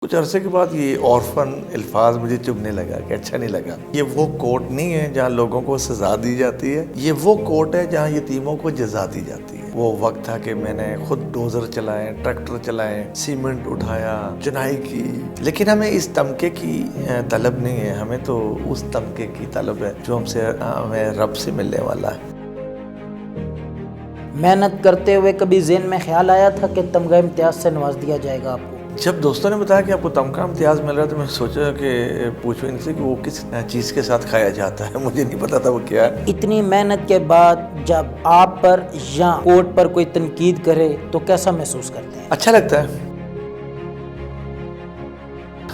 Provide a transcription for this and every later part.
کچھ عرصے کے بعد یہ عورفن الفاظ مجھے چبھنے لگا کہ اچھا نہیں لگا. یہ وہ کوٹ نہیں ہے جہاں لوگوں کو سزا دی جاتی ہے، یہ وہ کوٹ ہے جہاں یتیموں کو جزا دی جاتی ہے. وہ وقت تھا کہ میں نے خود ڈوزر چلائے، ٹریکٹر چلائے، سیمنٹ اٹھایا، چنائی کی، لیکن ہمیں اس تمکے کی طلب نہیں ہے. ہمیں تو اس تمکے کی طلب ہے جو ہمیں رب سے ملنے والا ہے. محنت کرتے ہوئے کبھی ذہن میں خیال آیا تھا کہ تمغہ امتیاز سے نواز دیا جائے گا آپ کو؟ جب دوستوں نے بتایا کہ آپ کو تمغہ امتیاز مل رہا ہے تو میں سوچا کہ پوچھو ان سے کہ وہ کس چیز کے ساتھ کھایا جاتا ہے. مجھے نہیں پتا تھا وہ کیا ہے. اتنی محنت کے بعد جب آپ پر یا کوٹ پر کوئی تنقید کرے تو کیسا محسوس کرتے ہیں؟ اچھا لگتا ہے.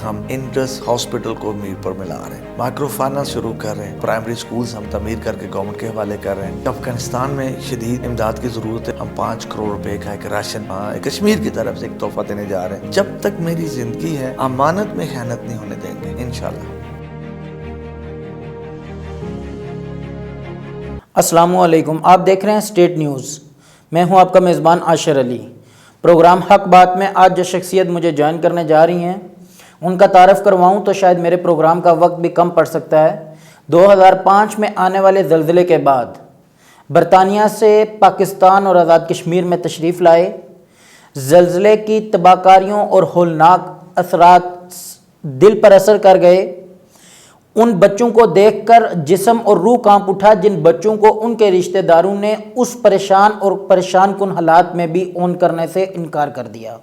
ہم انڈس ہاسپٹل کو میر پر ملا رہے ہیں، مائکرو فائنانس شروع کر رہے ہیں، پرائمری سکولز ہم تعمیر کر کے گورنمنٹ کے حوالے کر رہے ہیں. افغانستان میں شدید امداد کی ضرورت ہے، ہم 5 کروڑ روپے کا ایک راشن کشمیر کی طرف سے ایک تحفہ دینے جا رہے ہیں. جب تک میری زندگی ہے امانت میں خیانت نہیں ہونے دیں گے انشاءاللہ. السلام علیکم، آپ دیکھ رہے ہیں اسٹیٹ نیوز. میں ہوں آپ کا میزبان عاشر علی. پروگرام حق بات میں آج جو شخصیت مجھے جوائن کرنے جا رہی ہیں ان کا تعارف کرواؤں تو شاید میرے پروگرام کا وقت بھی کم پڑ سکتا ہے. 2005 میں آنے والے زلزلے کے بعد برطانیہ سے پاکستان اور آزاد کشمیر میں تشریف لائے. زلزلے کی تباہ کاریوں اور ہولناک اثرات دل پر اثر کر گئے. ان بچوں کو دیکھ کر جسم اور روح کانپ اٹھا جن بچوں کو ان کے رشتہ داروں نے اس پریشان کن حالات میں بھی اون کرنے سے انکار کر دیا.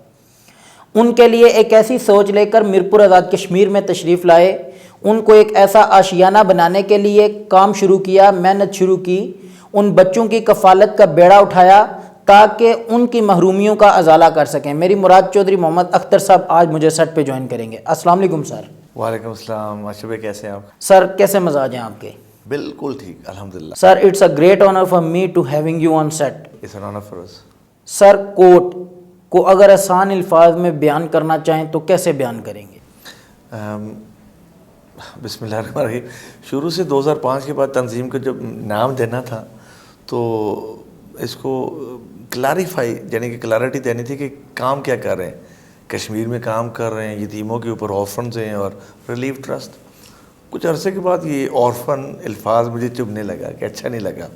ان کے لیے ایک ایسی سوچ لے کر میرپور آزاد کشمیر میں تشریف لائے. ان کو ایک ایسا آشیانہ بنانے کے لیے کام شروع کیا، محنت شروع کی. ان بچوں کی کفالت کا بیڑا اٹھایا تاکہ ان کی محرومیوں کا ازالہ کر سکیں. میری مراد چودھری محمد اختر صاحب آج مجھے سیٹ پہ جوائن کریں گے. السلام علیکم سر. وعلیکم السلام. عاشر بھائی کیسے ہیں آپ؟ سر کیسے مزاج ہیں آپ کے؟ بالکل ٹھیک الحمدللہ. Sir it's a great honour for me to having you on set. It's an honor for us. Sir کوٹ کو اگر آسان الفاظ میں بیان کرنا چاہیں تو کیسے بیان کریں گے؟ بسم اللہ الرحمن الرحیم. شروع سے 2005 کے بعد تنظیم کو جب نام دینا تھا تو اس کو کلیریفائی یعنی کہ کلیرٹی دینی تھی کہ کام کیا کر رہے ہیں. کشمیر میں کام کر رہے ہیں، یتیموں کے اوپر آرفنز ہیں اور ریلیف ٹرسٹ. کچھ عرصے کے بعد یہ عورفن الفاظ مجھے چبھنے لگا کہ اچھا نہیں لگا،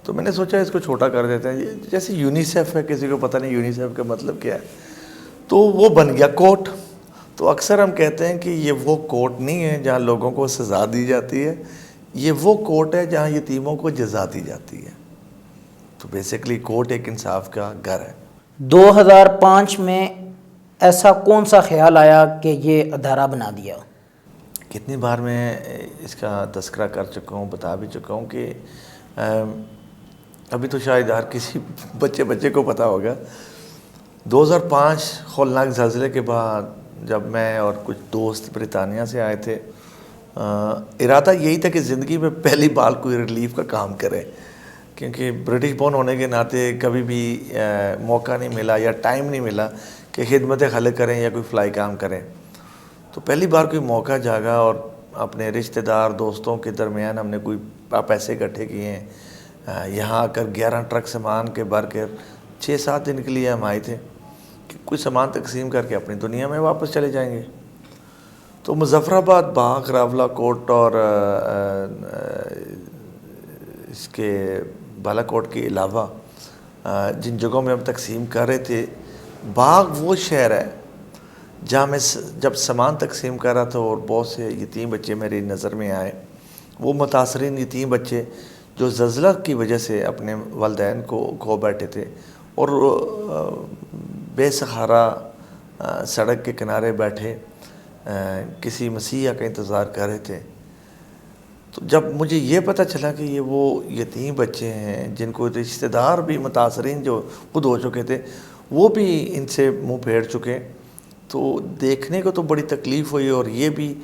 تو میں نے سوچا اس کو چھوٹا کر دیتے ہیں. جیسے یونیسیف ہے، کسی کو پتہ نہیں یونیسیف کا مطلب کیا ہے، تو وہ بن گیا کوٹ. تو اکثر ہم کہتے ہیں کہ یہ وہ کوٹ نہیں ہے جہاں لوگوں کو سزا دی جاتی ہے، یہ وہ کوٹ ہے جہاں یتیموں کو جزا دی جاتی ہے. تو بیسیکلی کوٹ ایک انصاف کا گھر ہے. 2005 میں ایسا کون سا خیال آیا کہ یہ ادارہ بنا دیا؟ کتنی بار میں اس کا تذکرہ کر چکا ہوں، بتا بھی چکا ہوں کہ ابھی تو شاید ہر کسی بچے کو پتہ ہوگا. 2005 ہولناک زلزلے کے بعد جب میں اور کچھ دوست برطانیہ سے آئے تھے، ارادہ یہی تھا کہ زندگی میں پہلی بار کوئی ریلیف کا کام کریں، کیونکہ برٹش بورن ہونے کے ناطے کبھی بھی موقع نہیں ملا یا ٹائم نہیں ملا کہ خدمت خلق کریں یا کوئی فلائی کام کریں. تو پہلی بار کوئی موقع جاگا اور اپنے رشتہ دار دوستوں کے درمیان ہم نے کوئی پیسے اکٹھے کیے ہیں. یہاں آ کر 11 ٹرک سامان کے بھر کر 6-7 دن کے لیے ہم آئے تھے کہ کوئی سامان تقسیم کر کے اپنی دنیا میں واپس چلے جائیں گے. تو مظفر آباد، باغ، راولہ کوٹ اور اس کے بالا کوٹ کے علاوہ جن جگہوں میں ہم تقسیم کر رہے تھے، باغ وہ شہر ہے جہاں میں جب سامان تقسیم کر رہا تھا اور بہت سے یتیم بچے میری نظر میں آئے. وہ متاثرین یتیم بچے جو زلزلہ کی وجہ سے اپنے والدین کو کھو بیٹھے تھے اور بے سہارا سڑک کے کنارے بیٹھے کسی مسیحا کا انتظار کر رہے تھے. تو جب مجھے یہ پتہ چلا کہ یہ وہ یتیم بچے ہیں جن کو رشتہ دار بھی متاثرین جو خود ہو چکے تھے وہ بھی ان سے منہ پھیر چکے، تو دیکھنے کو تو بڑی تکلیف ہوئی. اور یہ بھی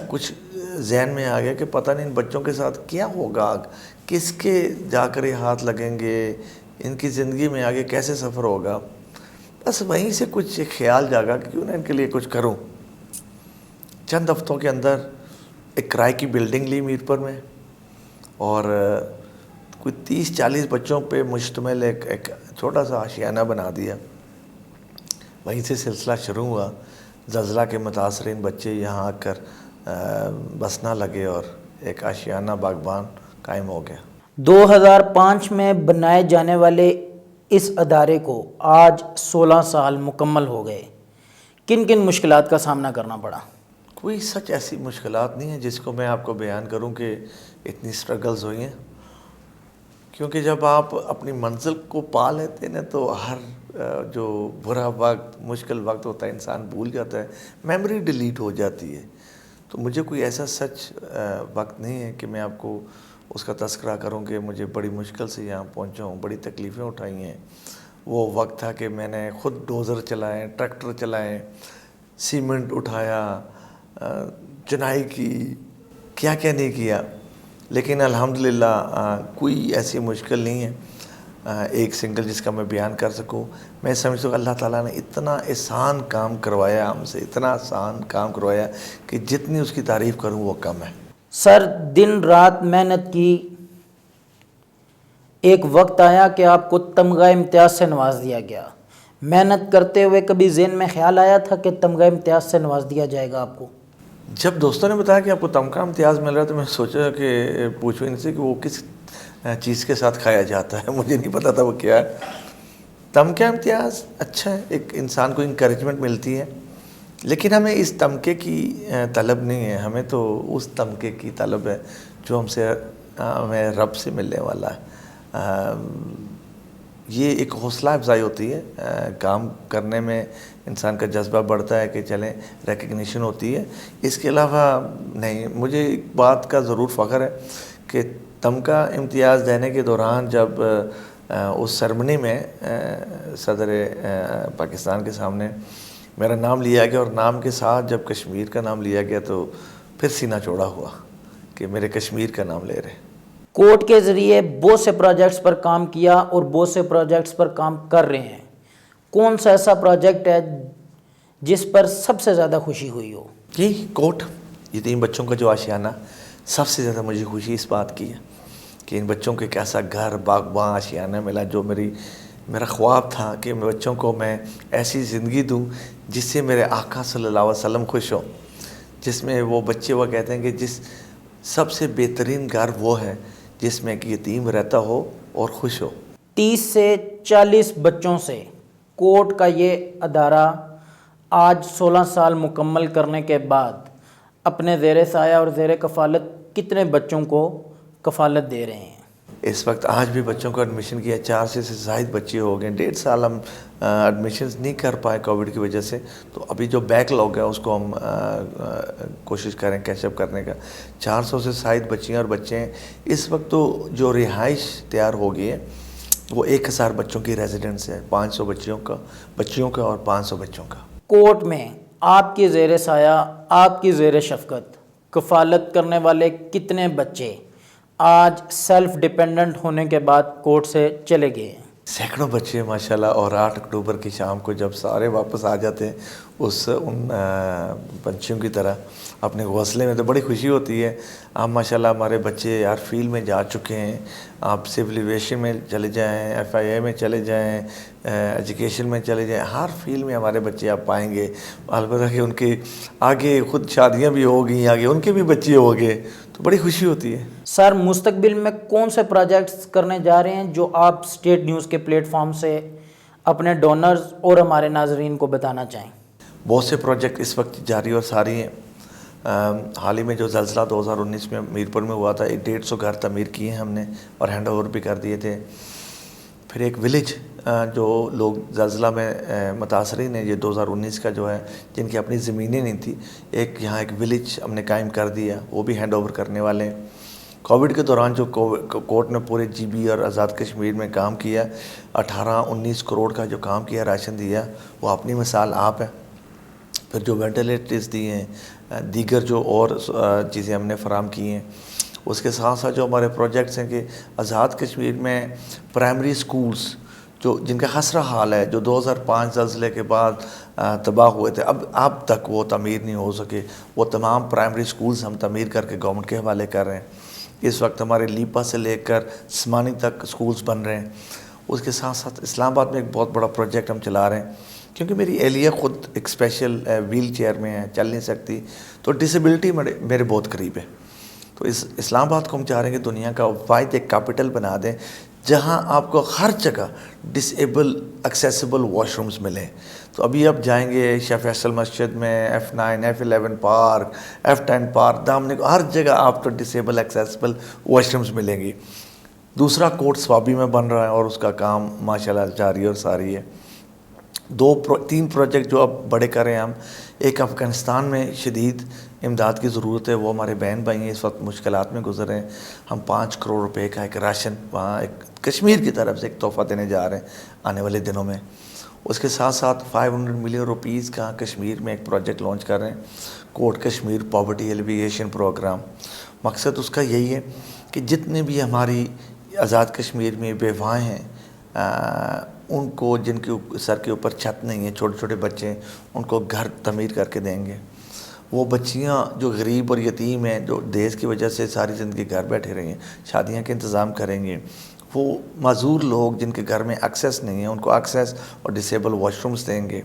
کچھ ذہن میں آ گیا کہ پتہ نہیں ان بچوں کے ساتھ کیا ہوگا، کس کے جا کر یہ ہاتھ لگیں گے، ان کی زندگی میں آگے کیسے سفر ہوگا. بس وہیں سے کچھ خیال جاگا کہ کیوں نہ ان کے لیے کچھ کروں. چند ہفتوں کے اندر ایک کرائے کی بلڈنگ لی میرپور میں اور کوئی 30-40 بچوں پہ مشتمل ایک چھوٹا سا آشیانہ بنا دیا. وہیں سے سلسلہ شروع ہوا. زلزلہ کے متاثرین بچے یہاں آ کر بسنا لگے اور ایک آشیانہ باغبان قائم ہو گیا۔ 2005 میں بنائے جانے والے اس ادارے کو آج 16 سال مکمل ہو گئے، کن کن مشکلات کا سامنا کرنا پڑا؟ کوئی سچ ایسی مشکلات نہیں ہیں جس کو میں آپ کو بیان کروں کہ اتنی سٹرگلز ہوئی ہیں، کیونکہ جب آپ اپنی منزل کو پا لیتے ہیں تو ہر جو برا وقت مشکل وقت ہوتا ہے انسان بھول جاتا ہے، میموری ڈیلیٹ ہو جاتی ہے۔ تو مجھے کوئی ایسا سچ وقت نہیں ہے کہ میں آپ کو اس کا تذکرہ کروں کہ مجھے بڑی مشکل سے یہاں پہنچا ہوں، بڑی تکلیفیں اٹھائی ہیں۔ وہ وقت تھا کہ میں نے خود ڈوزر چلائے، ٹریکٹر چلائے، سیمنٹ اٹھایا، چنائی کی، کیا کیا نہیں کیا، لیکن الحمدللہ کوئی ایسی مشکل نہیں ہے ایک سنگل جس کا میں بیان کر سکوں۔ میں سمجھتا ہوں کہ اللہ تعالیٰ نے اتنا آسان کام کروایا ہم سے، اتنا آسان کام کروایا کہ جتنی اس کی تعریف کروں وہ کم ہے۔ سر، دن رات محنت کی، ایک وقت آیا کہ آپ کو تمغہ امتیاز سے نواز دیا گیا۔ محنت کرتے ہوئے کبھی ذہن میں خیال آیا تھا کہ تمغہ امتیاز سے نواز دیا جائے گا آپ کو؟ جب دوستوں نے بتایا کہ آپ کو تمغہ امتیاز مل رہا ہے تو میں سوچا کہ پوچھو ان سے کہ وہ کس چیز کے ساتھ کھایا جاتا ہے، مجھے نہیں پتا تھا وہ کیا ہے۔ تمغہ امتیاز اچھا ہے، ایک انسان کو انکریجمنٹ ملتی ہے، لیکن ہمیں اس تمغے کی طلب نہیں ہے، ہمیں تو اس تمغے کی طلب ہے جو ہمیں رب سے ملنے والا ہے۔ یہ ایک حوصلہ افزائی ہوتی ہے، کام کرنے میں انسان کا جذبہ بڑھتا ہے کہ چلیں ریکگنیشن ہوتی ہے۔ اس کے علاوہ نہیں، مجھے ایک بات کا ضرور فخر ہے کہ تمغہ امتیاز دینے کے دوران جب اس سرمنی میں صدر پاکستان کے سامنے میرا نام لیا گیا اور نام کے ساتھ جب کشمیر کا نام لیا گیا تو پھر سینہ چوڑا ہوا کہ میرے کشمیر کا نام لے رہے۔ کوٹ کے ذریعے بہت سے پروجیکٹس پر کام کیا اور بہت سے پروجیکٹس پر کام کر رہے ہیں، کون سا ایسا پروجیکٹ ہے جس پر سب سے زیادہ خوشی ہوئی ہو؟ یہ کوٹ، یتیم بچوں کا جو آشیانہ، سب سے زیادہ مجھے خوشی اس بات کی ہے کہ ان بچوں کو ایک ایسا گھر باغباں آشیانہ ملا جو میرا خواب تھا کہ بچوں کو میں ایسی زندگی دوں جس سے میرے آقا صلی اللہ علیہ وسلم خوش ہوں، جس میں وہ بچے وہ کہتے ہیں کہ جس سب سے بہترین گھر وہ ہے جس میں ایک یتیم رہتا ہو اور خوش ہو۔ 30 سے 40 بچوں سے کوٹ کا یہ ادارہ آج 16 سال مکمل کرنے کے بعد اپنے زیر سایہ اور زیر کفالت کتنے بچوں کو کفالت دے رہے ہیں؟ اس وقت آج بھی بچوں کو ایڈمیشن کیا 4 سے زائد بچے ہو گئے۔ 1.5 سال ہم ایڈمیشنز نہیں کر پائے کووڈ کی وجہ سے، تو ابھی جو بیک لاگ ہے اس کو ہم کوشش کریں کیچ اپ کرنے کا۔ 400 سے زائد بچیاں اور بچے ہیں۔ اس وقت تو جو رہائش تیار ہو گئی ہے وہ 1000 بچوں کی ریزیڈنس ہے، 500 بچیوں کا اور 500 بچوں کا۔ کوٹ میں آپ کی زیر سایہ، آپ کی زیر شفقت کفالت کرنے والے کتنے بچے آج سیلف ڈیپینڈنٹ ہونے کے بعد کوٹ سے چلے گئے ہیں؟ سینکڑوں بچے ماشاءاللہ، اور 8 اکتوبر کی شام کو جب سارے واپس آ جاتے ہیں ان پنچھیوں کی طرح اپنے گھونسلے میں، تو بڑی خوشی ہوتی ہے۔ آپ ماشاءاللہ ہمارے بچے ہر فیلڈ میں جا چکے ہیں، آپ سول ایویشن میں چلے جائیں، FIA میں چلے جائیں، ایجوکیشن میں چلے جائیں، ہر فیلڈ میں ہمارے بچے آپ پائیں گے۔ البتہ کہ ان کے آگے خود شادیاں بھی ہو گئیں، آگے ان کے بھی بچے ہو گئے، تو بڑی خوشی ہوتی ہے۔ سر، مستقبل میں کون سے پروجیکٹس کرنے جا رہے ہیں جو آپ اسٹیٹ نیوز کے پلیٹ فارم سے اپنے ڈونرز اور ہمارے ناظرین کو بتانا چاہیں؟ بہت سے پروجیکٹ اس وقت جاری اور ساری ہیں۔ حال ہی میں جو زلزلہ 2019 میں میرپور میں ہوا تھا، 150 گھر تعمیر کیے ہیں ہم نے اور ہینڈ اوور بھی کر دیے تھے۔ پھر ایک ولیج جو لوگ زلزلہ میں متاثرین ہیں، یہ 2019 کا جو ہے، جن کی اپنی زمینیں نہیں تھی، یہاں ایک ولیج ہم نے قائم کر دیا، وہ بھی ہینڈ اوور کرنے والے ہیں۔ کووڈ کے دوران جو کوٹ نے پورے GB اور آزاد کشمیر میں کام کیا، 18-19 کروڑ کا جو کام کیا، راشن دیا، وہ اپنی مثال آپ ہے۔ پھر جو وینٹیلیٹرز دیے ہیں، دیگر جو اور چیزیں ہم نے فراہم کی ہیں، اس کے ساتھ ساتھ جو ہمارے پروجیکٹس ہیں کہ آزاد کشمیر میں پرائمری سکولز جن کا خسرہ حال ہے، جو 2005 زلزلے کے بعد تباہ ہوئے تھے، اب تک وہ تعمیر نہیں ہو سکے، وہ تمام پرائمری سکولز ہم تعمیر کر کے گورنمنٹ کے حوالے کر رہے ہیں۔ اس وقت ہمارے لیپا سے لے کر سمانی تک سکولز بن رہے ہیں۔ اس کے ساتھ ساتھ اسلام آباد میں ایک بہت بڑا پروجیکٹ ہم چلا رہے ہیں کیونکہ میری اہلیہ خود ایک اسپیشل ویل چیئر میں ہے, چل نہیں سکتی, تو ڈسیبلٹی میرے بہت قریب ہے. تو اسلام آباد کو ہم چاہ رہے ہیں کہ دنیا کا واحد ایک کیپٹل بنا دیں جہاں آپ کو ہر جگہ ڈسیبل ایکسیسیبل واش رومز ملیں. تو ابھی آپ جائیں گے شیخ فیصل مسجد میں, F9, F11 park, F10 park, دامنے کو, ہر جگہ آپ کو ڈسیبل ایکسیسیبل واش رومز ملیں گی. دوسرا کوٹ سوابی میں بن رہا ہے اور اس کا کام ماشاءاللہ جاری اور ساری ہے. 3 پروجیکٹ جو اب بڑے کریں ہم, ایک افغانستان میں شدید امداد کی ضرورت ہے, وہ ہمارے بہن بھائی ہیں اس وقت مشکلات میں گزر رہے ہیں, ہم 5 کروڑ روپے کا ایک راشن وہاں ایک کشمیر کی طرف سے ایک تحفہ دینے جا رہے ہیں آنے والے دنوں میں. اس کے ساتھ ساتھ 500 ملین روپیز کا کشمیر میں ایک پروجیکٹ لانچ کر رہے ہیں, کوٹ کشمیر پاورٹی ایلیویشن پروگرام. مقصد اس کا یہی ہے کہ جتنے بھی ہماری آزاد کشمیر میں بیوائیں ہیں, ان کو جن کے سر کے اوپر چھت نہیں ہے, چھوٹے چھوٹے بچے ہیں, ان کو گھر تعمیر کر کے دیں گے. وہ بچیاں جو غریب اور یتیم ہیں, جو دیش کی وجہ سے ساری زندگی گھر بیٹھے رہی ہیں, شادیاں کے انتظام کریں گے. وہ معذور لوگ جن کے گھر میں ایکسیس نہیں ہے, ان کو ایکسیس اور ڈسیبل واش رومز دیں گے.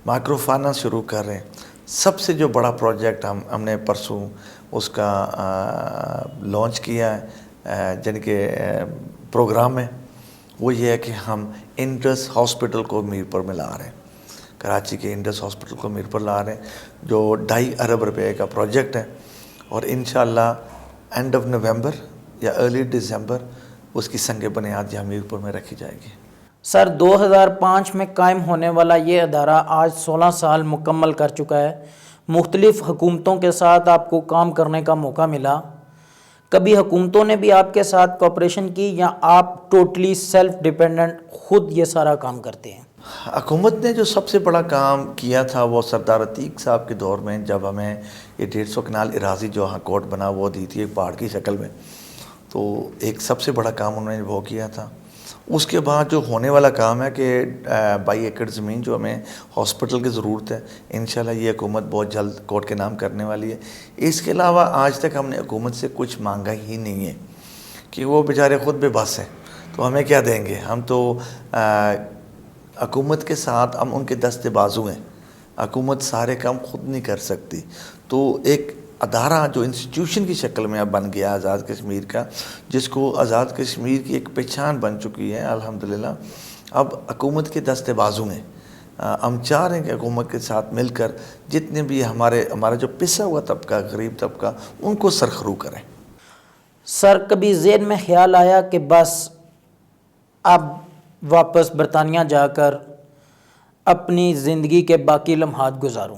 مائکرو فائنانس شروع کر رہے ہیں. سب سے جو بڑا پروجیکٹ ہم نے پرسوں اس کا لانچ کیا ہے یعنی کہ پروگرام میں, وہ یہ ہے کہ ہم انڈس ہاسپٹل کو میرپور میں لا رہے ہیں. کراچی کے انڈس ہاسپٹل کو میرپور لا رہے ہیں, جو 2.5 ارب روپے کا پروجیکٹ ہے, اور انشاءاللہ اینڈ آف نومبر یا ارلی دسمبر اس کی سنگ بنیاد یہاں میرپور میں رکھی جائے گی. سر 2005 میں قائم ہونے والا یہ ادارہ آج 16 سال مکمل کر چکا ہے. مختلف حکومتوں کے ساتھ آپ کو کام کرنے کا موقع ملا. کبھی حکومتوں نے بھی آپ کے ساتھ کوآپریشن کی یا آپ ٹوٹلی سیلف ڈیپینڈنٹ خود یہ سارا کام کرتے ہیں؟ حکومت نے جو سب سے بڑا کام کیا تھا وہ سردار عتیق صاحب کے دور میں, جب ہمیں یہ 150 کنال اراضی جو ہاں کوٹ بنا وہ دی تھی ایک پہاڑ کی شکل میں. تو ایک سب سے بڑا کام انہوں نے وہ کیا تھا. اس کے بعد جو ہونے والا کام ہے کہ 22 ایکڑ زمین جو ہمیں ہاسپٹل کی ضرورت ہے, انشاءاللہ یہ حکومت بہت جلد کوٹ کے نام کرنے والی ہے. اس کے علاوہ آج تک ہم نے حکومت سے کچھ مانگا ہی نہیں ہے, کہ وہ بیچارے خود بے بس ہیں, تو ہمیں کیا دیں گے. ہم تو حکومت کے ساتھ ہم ان کے دستے بازو ہیں, حکومت سارے کام خود نہیں کر سکتی. تو ایک ادارہ جو انسٹیٹیوشن کی شکل میں اب بن گیا آزاد کشمیر کا, جس کو آزاد کشمیر کی ایک پہچان بن چکی ہے الحمدللہ, اب حکومت کے دستے بازو ہیں. ہم چاہ رہے ہیں کہ حکومت کے ساتھ مل کر جتنے بھی ہمارا جو پسا ہوا طبقہ, غریب طبقہ, ان کو سرخرو کریں. سر کبھی ذہن میں خیال آیا کہ بس اب واپس برطانیہ جا کر اپنی زندگی کے باقی لمحات گزاروں؟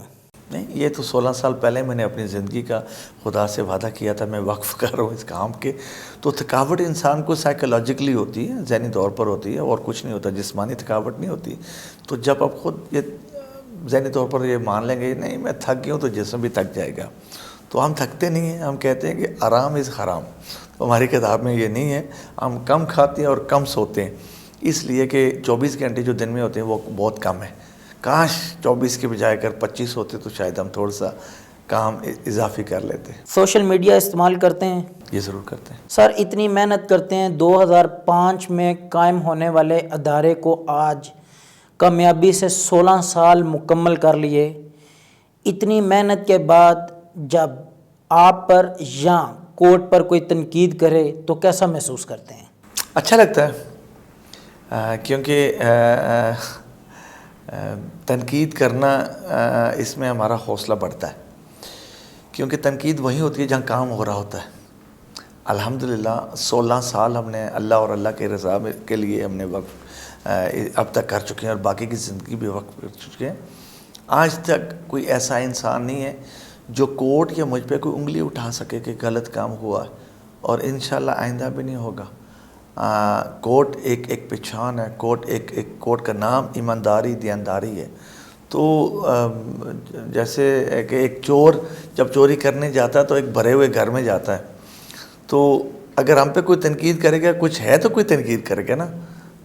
نہیں, یہ تو 16 سال پہلے میں نے اپنی زندگی کا خدا سے وعدہ کیا تھا, میں وقف کر رہا ہوں اس کام کے. تو تھکاوٹ انسان کو سائیکولوجیکلی ہوتی ہے, ذہنی طور پر ہوتی ہے, اور کچھ نہیں ہوتا, جسمانی تھکاوٹ نہیں ہوتی. تو جب آپ خود یہ ذہنی طور پر یہ مان لیں گے نہیں میں تھک گیا ہوں, تو جسم بھی تھک جائے گا. تو ہم تھکتے نہیں ہیں, ہم کہتے ہیں کہ آرام از حرام. تو ہماری کتاب میں یہ نہیں ہے. ہم کم کھاتے ہیں اور کم سوتے ہیں, اس لیے کہ 24 گھنٹے جو دن میں ہوتے ہیں وہ بہت کم ہے. کاش 24 کے بجائے اگر 25 ہوتے تو شاید ہم تھوڑا سا کام اضافی کر لیتے. سوشل میڈیا استعمال کرتے ہیں؟ یہ ضرور کرتے ہیں. سر اتنی محنت کرتے ہیں, 2005 میں قائم ہونے والے ادارے کو آج کامیابی سے 16 سال مکمل کر لیے. اتنی محنت کے بعد جب آپ پر یا کوٹ پر کوئی تنقید کرے تو کیسا محسوس کرتے ہیں؟ اچھا لگتا ہے, کیونکہ تنقید کرنا اس میں ہمارا حوصلہ بڑھتا ہے, کیونکہ تنقید وہی ہوتی ہے جہاں کام ہو رہا ہوتا ہے. الحمدللہ 16 سال ہم نے اللہ اور اللہ کے رضا کے لیے ہم نے وقف اب تک کر چکے ہیں, اور باقی کی زندگی بھی وقف کر چکے ہیں. آج تک کوئی ایسا انسان نہیں ہے جو کوٹ یا مجھ پہ کوئی انگلی اٹھا سکے کہ غلط کام ہوا, اور انشاءاللہ آئندہ بھی نہیں ہوگا. کوٹ ایک پہچان ہے, کوٹ کا نام ایمانداری دینداری ہے. تو جیسے کہ ایک چور جب چوری کرنے جاتا ہے تو ایک بھرے ہوئے گھر میں جاتا ہے, تو اگر ہم پہ کوئی تنقید کرے گا, کچھ ہے تو کوئی تنقید کرے گا نا.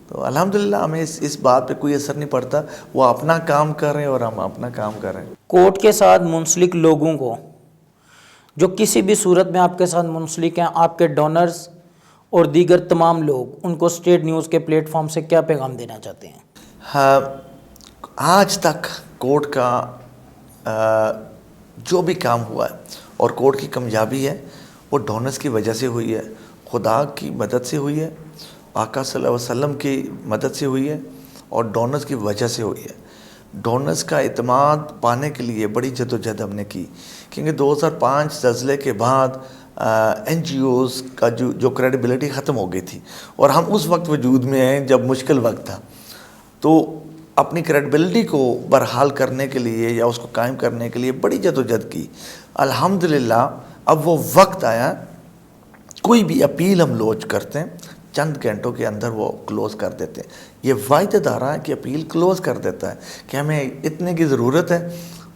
تو الحمدللہ ہمیں اس بات پہ کوئی اثر نہیں پڑتا, وہ اپنا کام کر رہے ہیں اور ہم اپنا کام کر رہے ہیں. کوٹ کے ساتھ منسلک لوگوں کو, جو کسی بھی صورت میں آپ کے ساتھ منسلک ہیں, آپ کے ڈونرز اور دیگر تمام لوگ, ان کو اسٹیٹ نیوز کے پلیٹ فارم سے کیا پیغام دینا چاہتے ہیں؟ ہاں, آج تک کورٹ کا جو بھی کام ہوا ہے اور کورٹ کی کامیابی ہے وہ ڈونرز کی وجہ سے ہوئی ہے، خدا کی مدد سے ہوئی ہے، آقا صلی اللہ علیہ وسلم کی مدد سے ہوئی ہے اور ڈونرز کی وجہ سے ہوئی ہے۔ ڈونرز کا اعتماد پانے کے لیے بڑی جدوجہد ہم نے کی، کیونکہ 2005 زلزلے کے بعد این جی اوز کا جو کریڈیبلٹی ختم ہو گئی تھی، اور ہم اس وقت وجود میں ہیں جب مشکل وقت تھا، تو اپنی کریڈیبلٹی کو برحال کرنے کے لیے یا اس کو قائم کرنے کے لیے بڑی جدوجہد کی۔ الحمدللہ اب وہ وقت آیا، کوئی بھی اپیل ہم لانچ کرتے ہیں چند گھنٹوں کے اندر وہ کلوز کر دیتے ہیں۔ یہ واحد ادارہ ہے کہ اپیل کلوز کر دیتا ہے کہ ہمیں اتنے کی ضرورت ہے،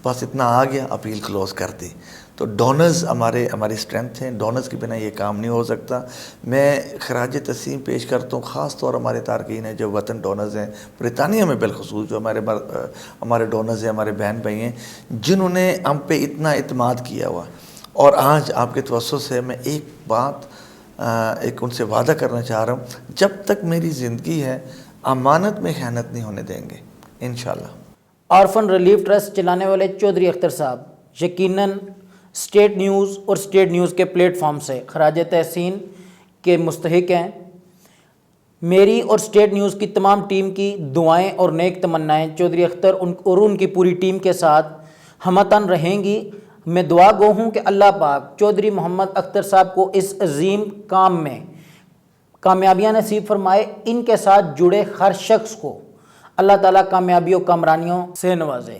بس اتنا آ گیا، اپیل کلوز کر دی۔ تو ڈونرز ہماری اسٹرینتھ ہیں، ڈونرز کے بنا یہ کام نہیں ہو سکتا۔ میں خراج تحسین پیش کرتا ہوں خاص طور ہمارے تارکین ہیں جو وطن ڈونرز ہیں، برطانیہ میں بالخصوص جو ہمارے ڈونرز ہیں، ہمارے بہن بھائی ہیں، جنہوں نے ہم پہ اتنا اعتماد کیا ہوا۔ اور آج آپ کے توسط سے میں ایک بات ان سے وعدہ کرنا چاہ رہا ہوں، جب تک میری زندگی ہے امانت میں خیانت نہیں ہونے دیں گے انشاءاللہ۔ آرفن ریلیف ٹرسٹ چلانے والے چودھری اختر صاحب یقیناً اسٹیٹ نیوز اور اسٹیٹ نیوز کے پلیٹ فارم سے خراج تحسین کے مستحق ہیں۔ میری اور اسٹیٹ نیوز کی تمام ٹیم کی دعائیں اور نیک تمنائیں چودھری اختر اور ان کی پوری ٹیم کے ساتھ ہمتن رہیں گی۔ میں دعا گو ہوں کہ اللہ پاک چودھری محمد اختر صاحب کو اس عظیم کام میں کامیابیاں نصیب فرمائے۔ ان کے ساتھ جڑے ہر شخص کو اللہ تعالیٰ کامیابی و کامرانیوں سے نوازے۔